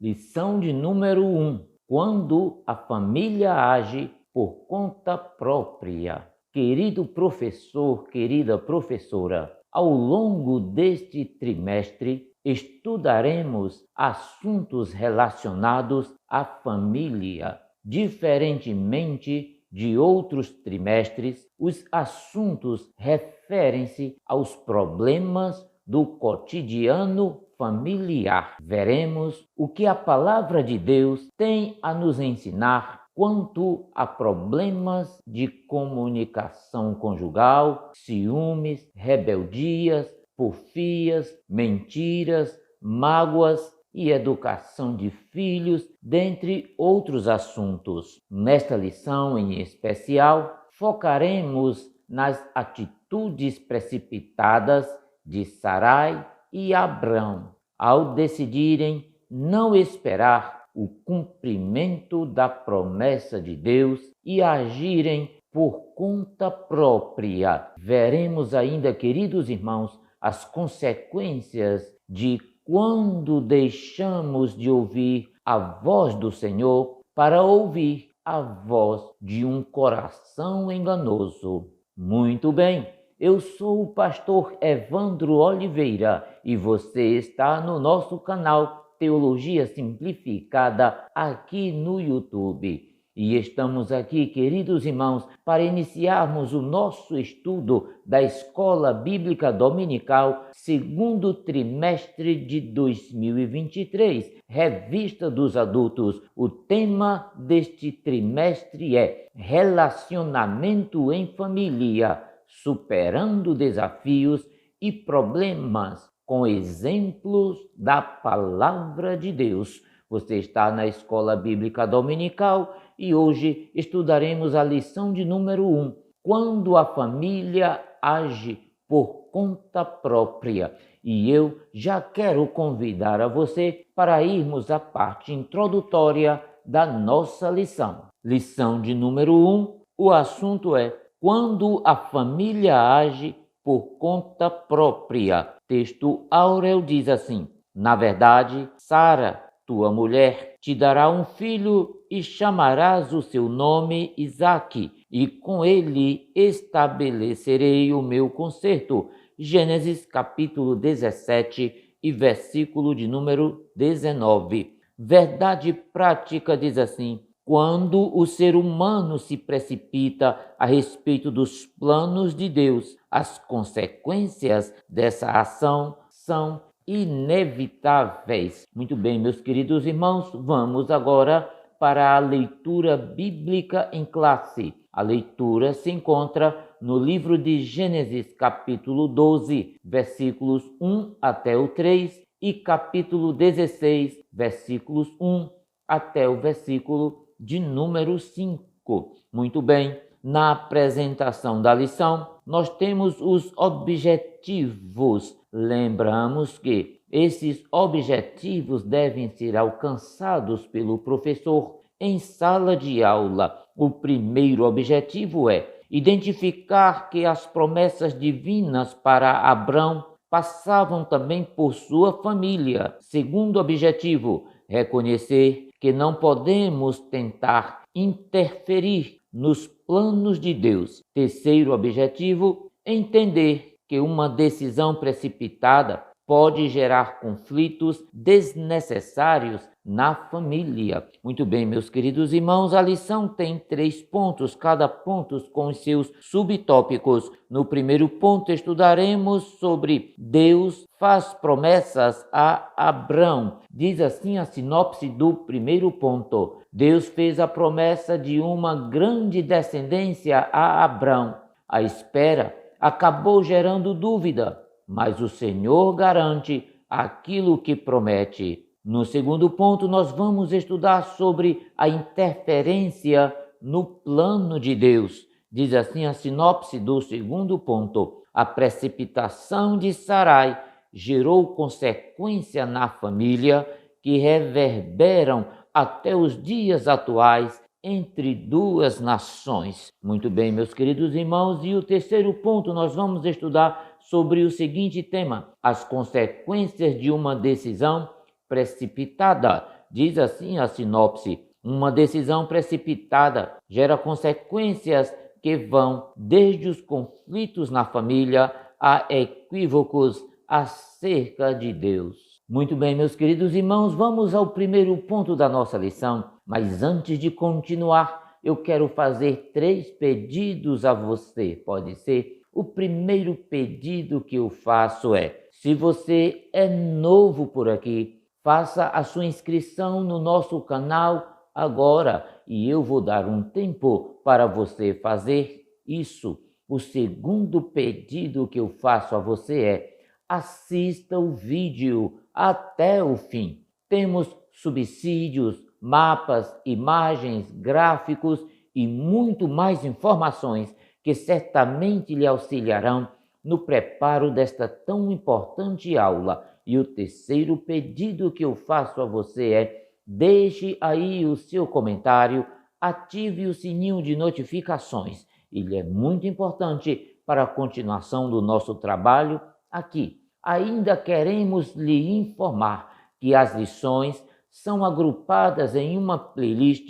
Lição de número 1. Quando a família age por conta própria. Querido professor, querida professora, ao longo deste trimestre estudaremos assuntos relacionados à família. Diferentemente de outros trimestres, os assuntos referem-se aos problemas do cotidiano familiar. Veremos o que a palavra de Deus tem a nos ensinar quanto a problemas de comunicação conjugal, ciúmes, rebeldias, porfias, mentiras, mágoas e educação de filhos, dentre outros assuntos. Nesta lição em especial, focaremos nas atitudes precipitadas de Sarai e Abrão, ao decidirem não esperar o cumprimento da promessa de Deus e agirem por conta própria. Veremos ainda, queridos irmãos, as consequências de quando deixamos de ouvir a voz do Senhor para ouvir a voz de um coração enganoso. Muito bem, eu sou o pastor Evandro Oliveira e você está no nosso canal Teologia Simplificada aqui no YouTube. E estamos aqui, queridos irmãos, para iniciarmos o nosso estudo da Escola Bíblica Dominical, segundo trimestre de 2023, Revista dos Adultos. O tema deste trimestre é Relacionamento em Família, superando desafios e problemas com exemplos da Palavra de Deus. Você está na Escola Bíblica Dominical e hoje estudaremos a lição de número 1, quando a família age por conta própria. E eu já quero convidar a você para irmos à parte introdutória da nossa lição. Lição de número 1, o assunto é quando a família age por conta própria. Texto áureo diz assim: na verdade, Sara, tua mulher, te dará um filho e chamarás o seu nome Isaque, e com ele estabelecerei o meu concerto. Gênesis capítulo 17 e versículo de número 19. Verdade prática diz assim: quando o ser humano se precipita a respeito dos planos de Deus, as consequências dessa ação são inevitáveis. Muito bem, meus queridos irmãos, vamos agora para a leitura bíblica em classe. A leitura se encontra no livro de Gênesis, capítulo 12, versículos 1 até o 3 e capítulo 16, versículos 1 até o versículo de número 5. Muito bem, na apresentação da lição, nós temos os objetivos. Lembramos que esses objetivos devem ser alcançados pelo professor em sala de aula. O primeiro objetivo é identificar que as promessas divinas para Abrão passavam também por sua família. Segundo objetivo, reconhecer que não podemos tentar interferir nos planos de Deus. Terceiro objetivo, entender que uma decisão precipitada pode gerar conflitos desnecessários na família. Muito bem, meus queridos irmãos, a lição tem 3 pontos, cada ponto com os seus subtópicos. No primeiro ponto estudaremos sobre Deus faz promessas a Abrão. Diz assim a sinopse do primeiro ponto: Deus fez a promessa de uma grande descendência a Abrão. A espera acabou gerando dúvida, mas o Senhor garante aquilo que promete. No segundo ponto, nós vamos estudar sobre a interferência no plano de Deus. Diz assim a sinopse do segundo ponto: a precipitação de Sarai gerou consequência na família que reverberam até os dias atuais entre duas nações. Muito bem, meus queridos irmãos, e o terceiro ponto nós vamos estudar sobre o seguinte tema: as consequências de uma decisão precipitada. Diz assim a sinopse: uma decisão precipitada gera consequências que vão desde os conflitos na família a equívocos acerca de Deus. Muito bem, meus queridos irmãos, vamos ao primeiro ponto da nossa lição, mas antes de continuar, eu quero fazer 3 pedidos a você, pode ser? O primeiro pedido que eu faço é: se você é novo por aqui, faça a sua inscrição no nosso canal agora e eu vou dar um tempo para você fazer isso. O segundo pedido que eu faço a você é: assista o vídeo até o fim. Temos subsídios, mapas, imagens, gráficos e muito mais informações que certamente lhe auxiliarão no preparo desta tão importante aula. E o terceiro pedido que eu faço a você é: deixe aí o seu comentário, ative o sininho de notificações. Ele é muito importante para a continuação do nosso trabalho aqui. Ainda queremos lhe informar que as lições são agrupadas em uma playlist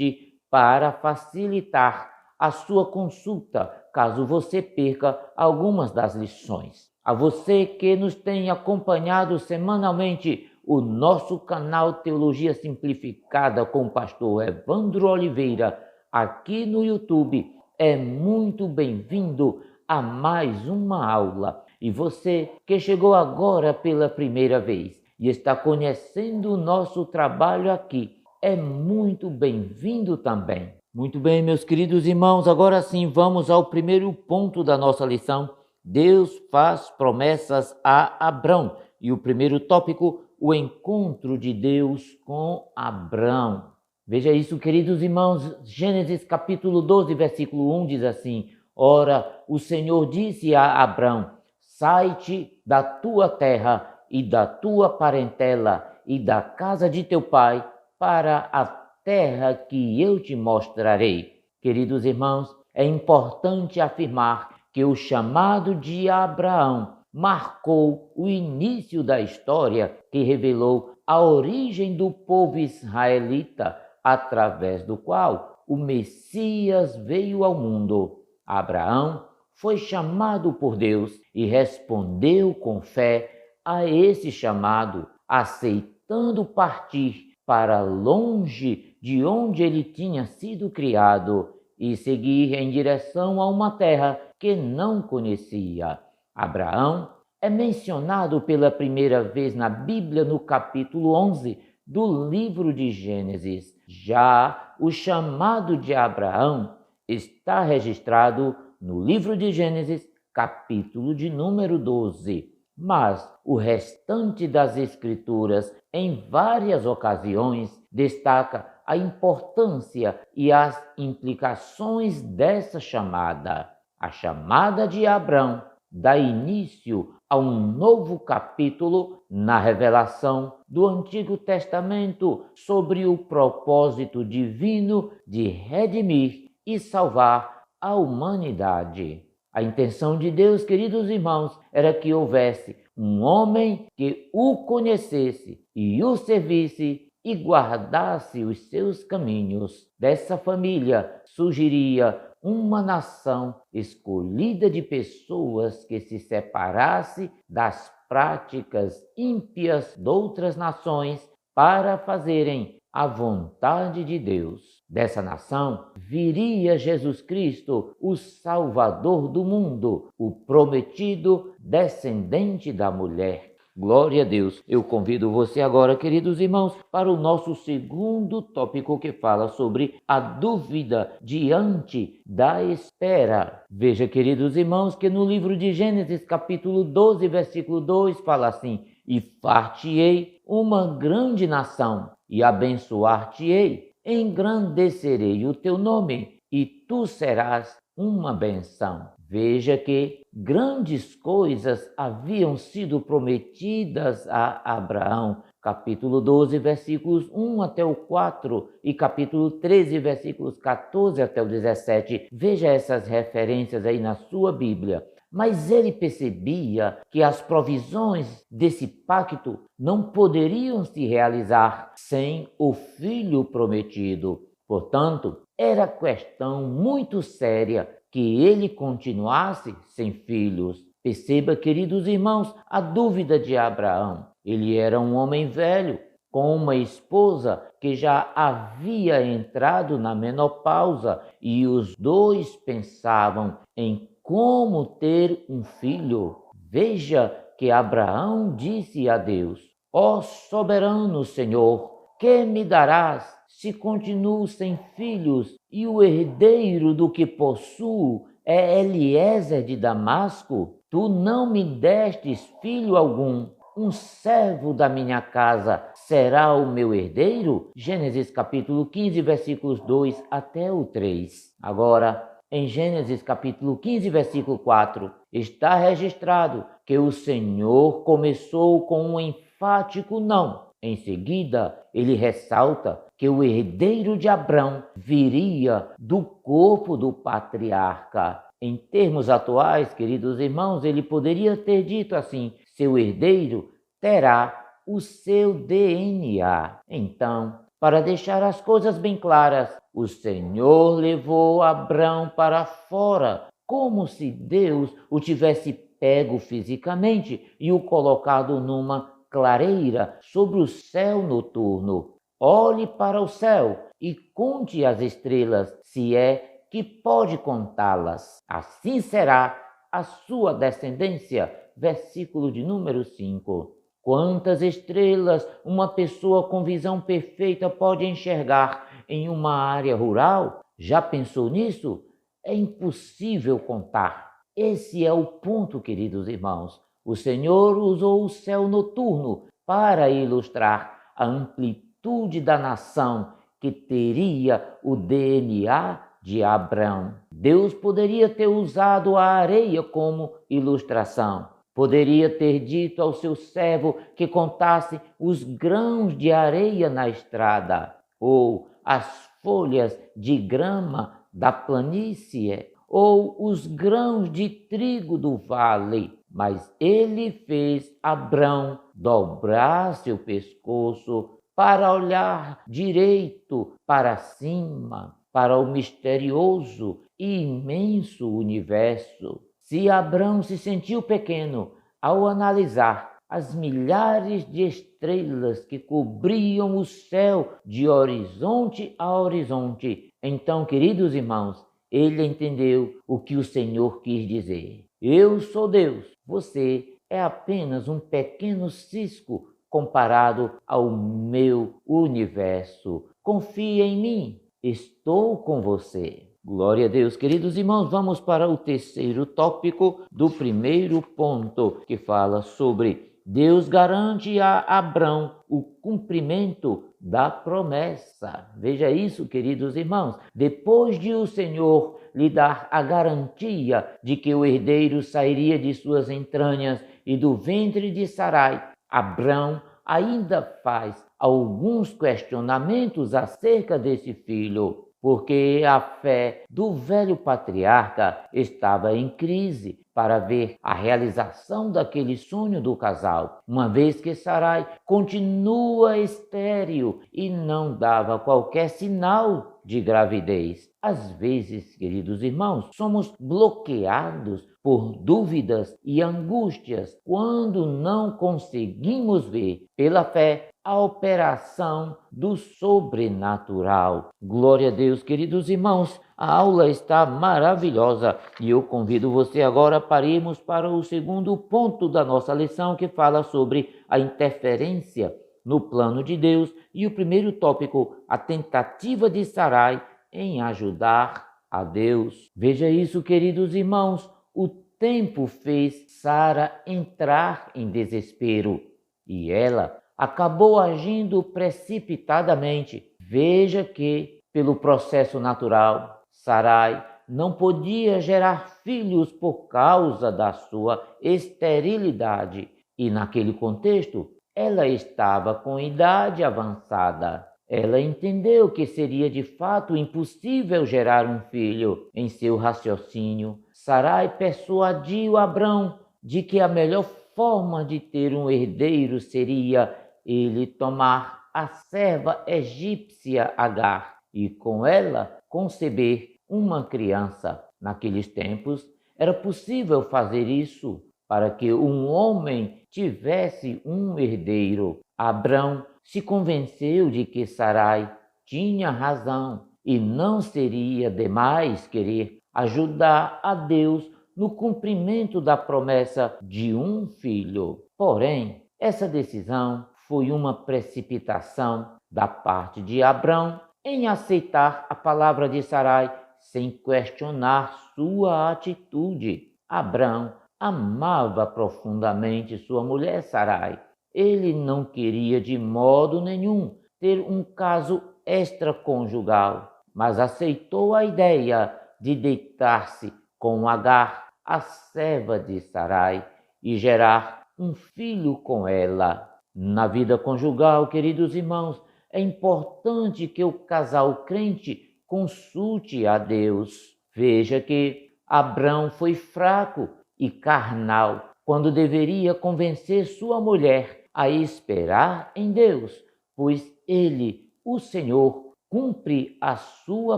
para facilitar a sua consulta, caso você perca algumas das lições. A você que nos tem acompanhado semanalmente o nosso canal Teologia Simplificada com o pastor Evandro Oliveira, aqui no YouTube, é muito bem-vindo a mais uma aula. E você que chegou agora pela primeira vez e está conhecendo o nosso trabalho aqui, é muito bem-vindo também. Muito bem, meus queridos irmãos, agora sim vamos ao primeiro ponto da nossa lição. Deus faz promessas a Abrão. E o primeiro tópico, o encontro de Deus com Abrão. Veja isso, queridos irmãos, Gênesis capítulo 12, versículo 1 diz assim: ora, o Senhor disse a Abrão: sai-te da tua terra e da tua parentela e da casa de teu pai para a terra que eu te mostrarei. Queridos irmãos, é importante afirmar que o chamado de Abraão marcou o início da história que revelou a origem do povo israelita, através do qual o Messias veio ao mundo. Abraão foi chamado por Deus e respondeu com fé a esse chamado, aceitando partir para longe de onde ele tinha sido criado e seguir em direção a uma terra que não conhecia. Abraão é mencionado pela primeira vez na Bíblia no capítulo 11 do livro de Gênesis. Já o chamado de Abraão está registrado no livro de Gênesis, capítulo de número 12. Mas o restante das Escrituras, em várias ocasiões, destaca a importância e as implicações dessa chamada. A chamada de Abrão dá início a um novo capítulo na revelação do Antigo Testamento sobre o propósito divino de redimir e salvar a humanidade. A intenção de Deus, queridos irmãos, era que houvesse um homem que o conhecesse e o servisse e guardasse os seus caminhos. Dessa família surgiria uma nação escolhida de pessoas que se separasse das práticas ímpias de outras nações para fazerem a vontade de Deus. Dessa nação viria Jesus Cristo, o Salvador do mundo, o prometido descendente da mulher. Glória a Deus! Eu convido você agora, queridos irmãos, para o nosso segundo tópico que fala sobre a dúvida diante da espera. Veja, queridos irmãos, que no livro de Gênesis, capítulo 12, versículo 2, fala assim: e far-te-ei uma grande nação, e abençoar-te-ei, engrandecerei o teu nome, e tu serás uma benção. Veja que grandes coisas haviam sido prometidas a Abraão. Capítulo 12, versículos 1 até o 4 e capítulo 13, versículos 14 até o 17. Veja essas referências aí na sua Bíblia. Mas ele percebia que as provisões desse pacto não poderiam se realizar sem o filho prometido. Portanto, era questão muito séria que ele continuasse sem filhos. Perceba, queridos irmãos, a dúvida de Abraão. Ele era um homem velho, com uma esposa que já havia entrado na menopausa, e os dois pensavam em como ter um filho. Veja que Abraão disse a Deus: Ó soberano Senhor, que me darás se continuo sem filhos e o herdeiro do que possuo é Eliezer de Damasco? Tu não me destes filho algum. Um servo da minha casa será o meu herdeiro? Gênesis capítulo 15, versículos 2 até o 3. Agora, em Gênesis capítulo 15, versículo 4, está registrado que o Senhor começou com um enfático não. Em seguida, ele ressalta que o herdeiro de Abrão viria do corpo do patriarca. Em termos atuais, queridos irmãos, ele poderia ter dito assim: seu herdeiro terá o seu DNA. Então, para deixar as coisas bem claras, o Senhor levou Abrão para fora, como se Deus o tivesse pego fisicamente e o colocado numa clareira sobre o céu noturno. Olhe para o céu e conte as estrelas, se é que pode contá-las. Assim será a sua descendência. Versículo de número 5. Quantas estrelas uma pessoa com visão perfeita pode enxergar em uma área rural? Já pensou nisso? É impossível contar. Esse é o ponto, queridos irmãos. O Senhor usou o céu noturno para ilustrar a amplitude da nação que teria o DNA de Abrão. Deus poderia ter usado a areia como ilustração. Poderia ter dito ao seu servo que contasse os grãos de areia na estrada, ou as folhas de grama da planície, ou os grãos de trigo do vale. Mas ele fez Abrão dobrar seu pescoço para olhar direito para cima, para o misterioso e imenso universo. Se Abrão se sentiu pequeno ao analisar as milhares de estrelas que cobriam o céu de horizonte a horizonte, então, queridos irmãos, ele entendeu o que o Senhor quis dizer. Eu sou Deus, você é apenas um pequeno cisco comparado ao meu universo. Confia em mim, estou com você. Glória a Deus. Queridos irmãos, vamos para o terceiro tópico do primeiro ponto, que fala sobre Deus garante a Abrão o cumprimento da promessa. Veja isso, queridos irmãos. Depois de o Senhor lhe dar a garantia de que o herdeiro sairia de suas entranhas e do ventre de Sarai, Abrão ainda faz alguns questionamentos acerca desse filho, porque a fé do velho patriarca estava em crise para ver a realização daquele sonho do casal, uma vez que Sarai continua estéril e não dava qualquer sinal de gravidez. Às vezes, queridos irmãos, somos bloqueados por dúvidas e angústias quando não conseguimos ver pela fé a operação do sobrenatural. Glória a Deus, queridos irmãos. A aula está maravilhosa e eu convido você agora para irmos para o segundo ponto da nossa lição, que fala sobre a interferência no plano de Deus, e o primeiro tópico, a tentativa de Sarai em ajudar a Deus. Veja isso, queridos irmãos, o tempo fez Sara entrar em desespero e ela acabou agindo precipitadamente. Veja que, pelo processo natural, Sarai não podia gerar filhos por causa da sua esterilidade, e naquele contexto ela estava com idade avançada. Ela entendeu que seria de fato impossível gerar um filho. Em seu raciocínio, Sarai persuadiu Abrão de que a melhor forma de ter um herdeiro seria ele tomar a serva egípcia Agar e com ela conceber uma criança. Naqueles tempos, era possível fazer isso para que um homem tivesse um herdeiro. Abrão se convenceu de que Sarai tinha razão e não seria demais querer ajudar a Deus no cumprimento da promessa de um filho. Porém, essa decisão foi uma precipitação da parte de Abrão em aceitar a palavra de Sarai sem questionar sua atitude. Abrão amava profundamente sua mulher Sarai. Ele não queria de modo nenhum ter um caso extraconjugal, mas aceitou a ideia de deitar-se com Agar, a serva de Sarai, e gerar um filho com ela. Na vida conjugal, queridos irmãos, é importante que o casal crente consulte a Deus. Veja que Abrão foi fraco e carnal quando deveria convencer sua mulher a esperar em Deus, pois ele, o Senhor, cumpre a sua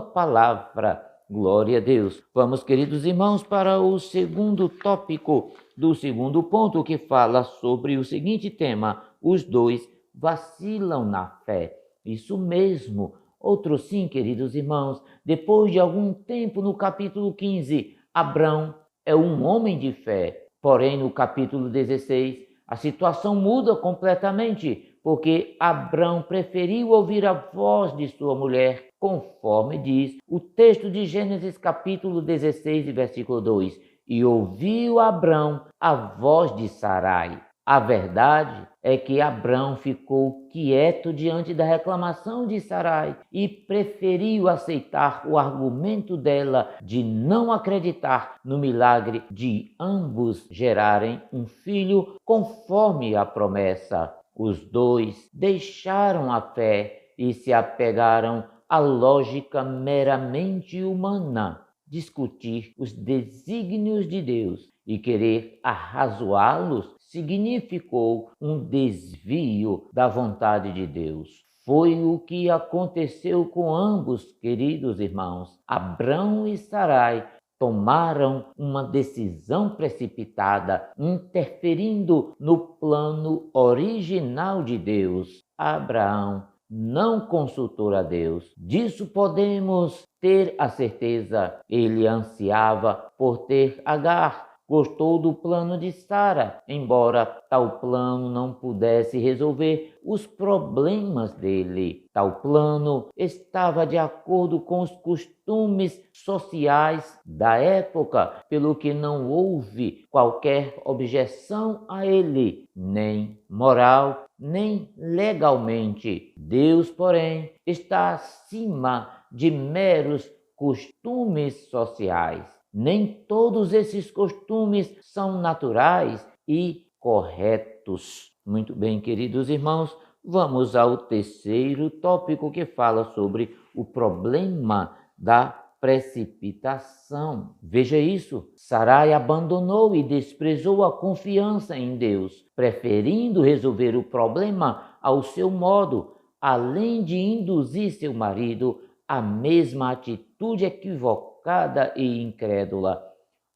palavra. Glória a Deus. Vamos, queridos irmãos, para o segundo tópico do segundo ponto, que fala sobre o seguinte tema: os dois vacilam na fé. Isso mesmo. Outro sim, queridos irmãos, depois de algum tempo no capítulo 15, Abrão é um homem de fé. Porém, no capítulo 16, a situação muda completamente, porque Abrão preferiu ouvir a voz de sua mulher, conforme diz o texto de Gênesis capítulo 16, versículo 2. E ouviu Abrão a voz de Sarai. A verdade é que Abrão ficou quieto diante da reclamação de Sarai e preferiu aceitar o argumento dela de não acreditar no milagre de ambos gerarem um filho conforme a promessa. Os dois deixaram a fé e se apegaram à lógica meramente humana, discutir os desígnios de Deus e querer arrazoá-los significou um desvio da vontade de Deus. Foi o que aconteceu com ambos, queridos irmãos. Abrão e Sarai tomaram uma decisão precipitada, interferindo no plano original de Deus. Abraão não consultou a Deus. Disso podemos ter a certeza. Ele ansiava por ter Agar. Gostou do plano de Sara, embora tal plano não pudesse resolver os problemas dele. Tal plano estava de acordo com os costumes sociais da época, pelo que não houve qualquer objeção a ele, nem moral, nem legalmente. Deus, porém, está acima de meros costumes sociais. Nem todos esses costumes são naturais e corretos. Muito bem, queridos irmãos, vamos ao terceiro tópico, que fala sobre o problema da precipitação. Veja isso, Sarai abandonou e desprezou a confiança em Deus, preferindo resolver o problema ao seu modo, além de induzir seu marido à mesma atitude equivocada e incrédula.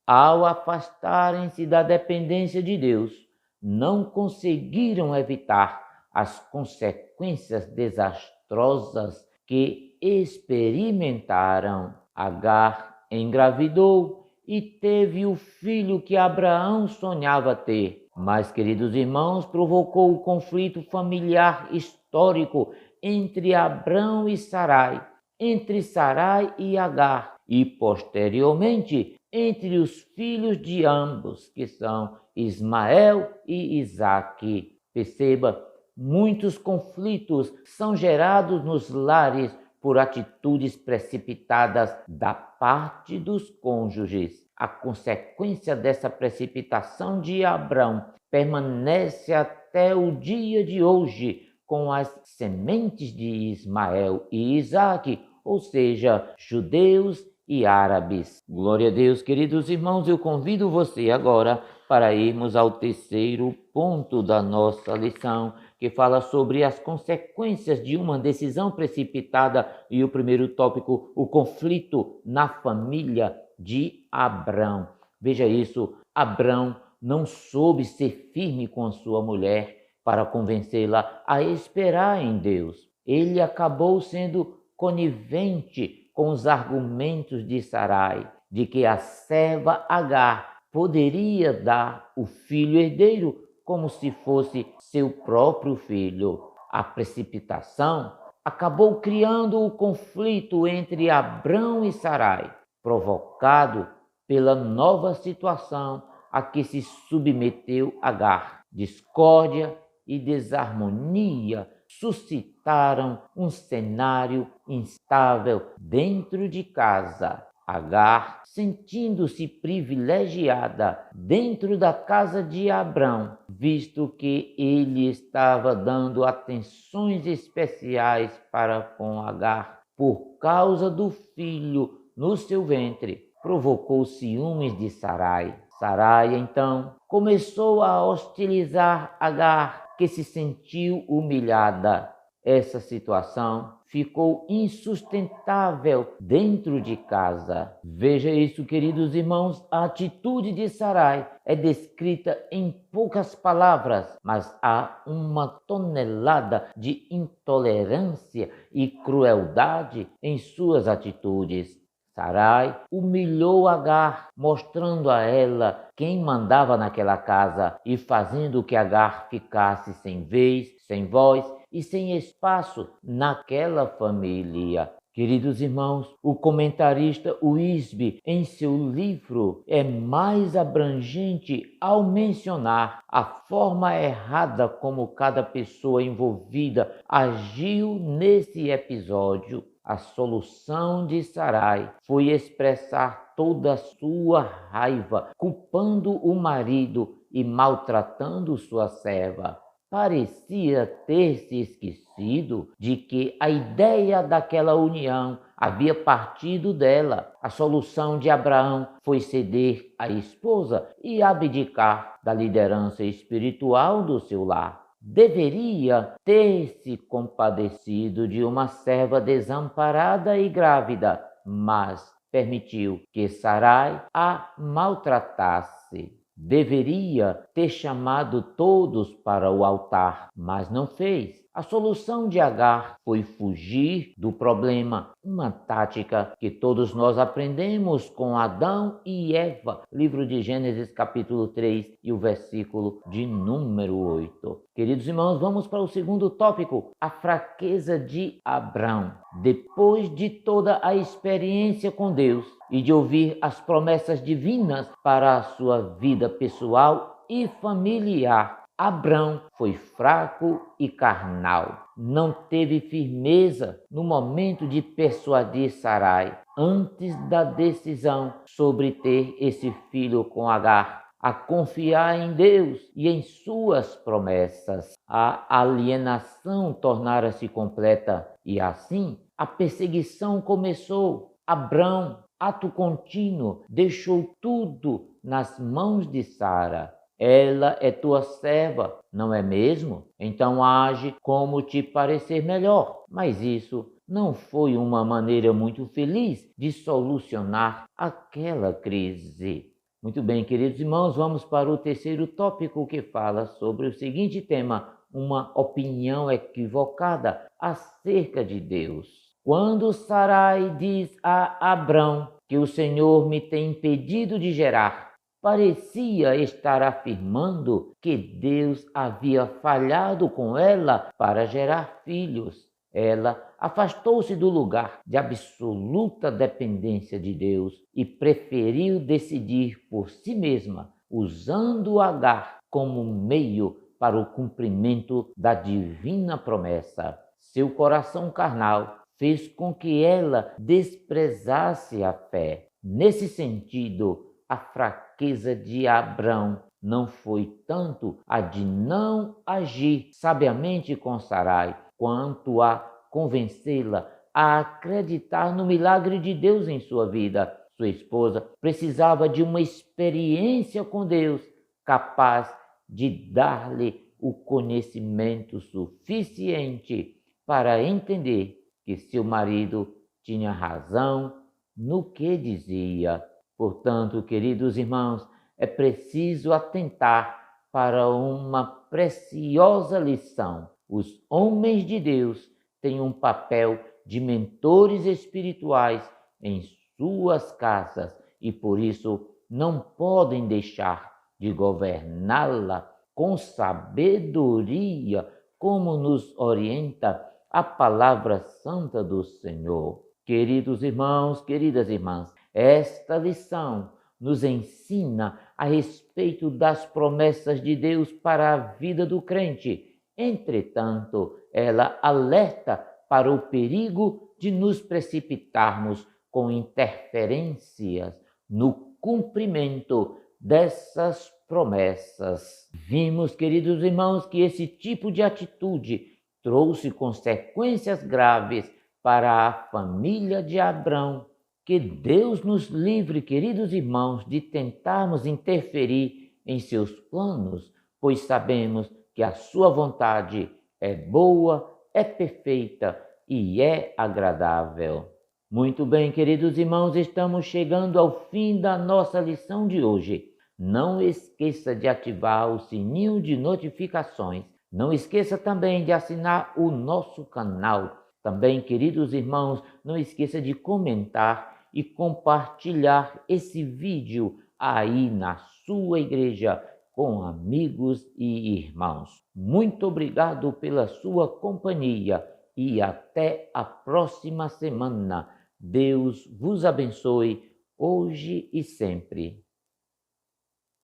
Ao afastarem-se da dependência de Deus, não conseguiram evitar as consequências desastrosas que experimentaram. Agar engravidou e teve o filho que Abraão sonhava ter. Mas, queridos irmãos, provocou o conflito familiar histórico entre Abrão e Sarai, entre Sarai e Agar, e posteriormente entre os filhos de ambos, que são Ismael e Isaque. Perceba, muitos conflitos são gerados nos lares por atitudes precipitadas da parte dos cônjuges. A consequência dessa precipitação de Abrão permanece até o dia de hoje, com as sementes de Ismael e Isaque, ou seja, judeus e árabes. Glória a Deus, queridos irmãos, eu convido você agora para irmos ao terceiro ponto da nossa lição, que fala sobre as consequências de uma decisão precipitada, e o primeiro tópico, o conflito na família de Abrão. Veja isso, Abrão não soube ser firme com a sua mulher para convencê-la a esperar em Deus. Ele acabou sendo conivente com os argumentos de Sarai, de que a serva Agar poderia dar o filho herdeiro como se fosse seu próprio filho. A precipitação acabou criando o conflito entre Abrão e Sarai, provocado pela nova situação a que se submeteu Agar. Discórdia e desarmonia suscitaram um cenário instável dentro de casa. Agar, sentindo-se privilegiada dentro da casa de Abrão, visto que ele estava dando atenções especiais para com Agar por causa do filho no seu ventre, provocou ciúmes de Sarai. Sarai, então, começou a hostilizar Agar, que se sentiu humilhada. Essa situação ficou insustentável dentro de casa. Veja isso, queridos irmãos, a atitude de Sarai é descrita em poucas palavras, mas há uma tonelada de intolerância e crueldade em suas atitudes. Sarai humilhou Agar, mostrando a ela quem mandava naquela casa e fazendo que Agar ficasse sem vez, sem voz e sem espaço naquela família. Queridos irmãos, o comentarista Wisby, em seu livro, é mais abrangente ao mencionar a forma errada como cada pessoa envolvida agiu nesse episódio. A solução de Sarai foi expressar toda a sua raiva, culpando o marido e maltratando sua serva. Parecia ter se esquecido de que a ideia daquela união havia partido dela. A solução de Abraão foi ceder à esposa e abdicar da liderança espiritual do seu lar. Deveria ter se compadecido de uma serva desamparada e grávida, mas permitiu que Sarai a maltratasse. Deveria ter chamado todos para o altar, mas não fez. A solução de Agar foi fugir do problema, uma tática que todos nós aprendemos com Adão e Eva, livro de Gênesis capítulo 3 e o versículo de número 8. Queridos irmãos, vamos para o segundo tópico, a fraqueza de Abrão. Depois de toda a experiência com Deus e de ouvir as promessas divinas para a sua vida pessoal e familiar, Abrão foi fraco e carnal. Não teve firmeza no momento de persuadir Sarai antes da decisão sobre ter esse filho com Agar, a confiar em Deus e em suas promessas. A alienação tornara-se completa e assim a perseguição começou. Abrão, ato contínuo, deixou tudo nas mãos de Sara. Ela é tua serva, não é mesmo? Então age como te parecer melhor. Mas isso não foi uma maneira muito feliz de solucionar aquela crise. Muito bem, queridos irmãos, vamos para o terceiro tópico, que fala sobre o seguinte tema: uma opinião equivocada acerca de Deus. Quando Sarai diz a Abrão que o Senhor me tem impedido de gerar, parecia estar afirmando que Deus havia falhado com ela para gerar filhos. Ela afastou-se do lugar de absoluta dependência de Deus e preferiu decidir por si mesma, usando Agar como meio para o cumprimento da divina promessa. Seu coração carnal fez com que ela desprezasse a fé. Nesse sentido, a fraqueza de Abrão não foi tanto a de não agir sabiamente com Sarai, quanto a convencê-la a acreditar no milagre de Deus em sua vida. Sua esposa precisava de uma experiência com Deus capaz de dar-lhe o conhecimento suficiente para entender que seu marido tinha razão no que dizia. Portanto, queridos irmãos, é preciso atentar para uma preciosa lição. Os homens de Deus têm um papel de mentores espirituais em suas casas e por isso não podem deixar de governá-la com sabedoria, como nos orienta a palavra santa do Senhor. Queridos irmãos, queridas irmãs, esta lição nos ensina a respeito das promessas de Deus para a vida do crente. Entretanto, ela alerta para o perigo de nos precipitarmos com interferências no cumprimento dessas promessas. Vimos, queridos irmãos, que esse tipo de atitude trouxe consequências graves para a família de Abrão. Que Deus nos livre, queridos irmãos, de tentarmos interferir em seus planos, pois sabemos que a sua vontade é boa, é perfeita e é agradável. Muito bem, queridos irmãos, estamos chegando ao fim da nossa lição de hoje. Não esqueça de ativar o sininho de notificações. Não esqueça também de assinar o nosso canal. Também, queridos irmãos, não esqueça de comentar e compartilhar esse vídeo aí na sua igreja com amigos e irmãos. Muito obrigado pela sua companhia e até a próxima semana. Deus vos abençoe hoje e sempre.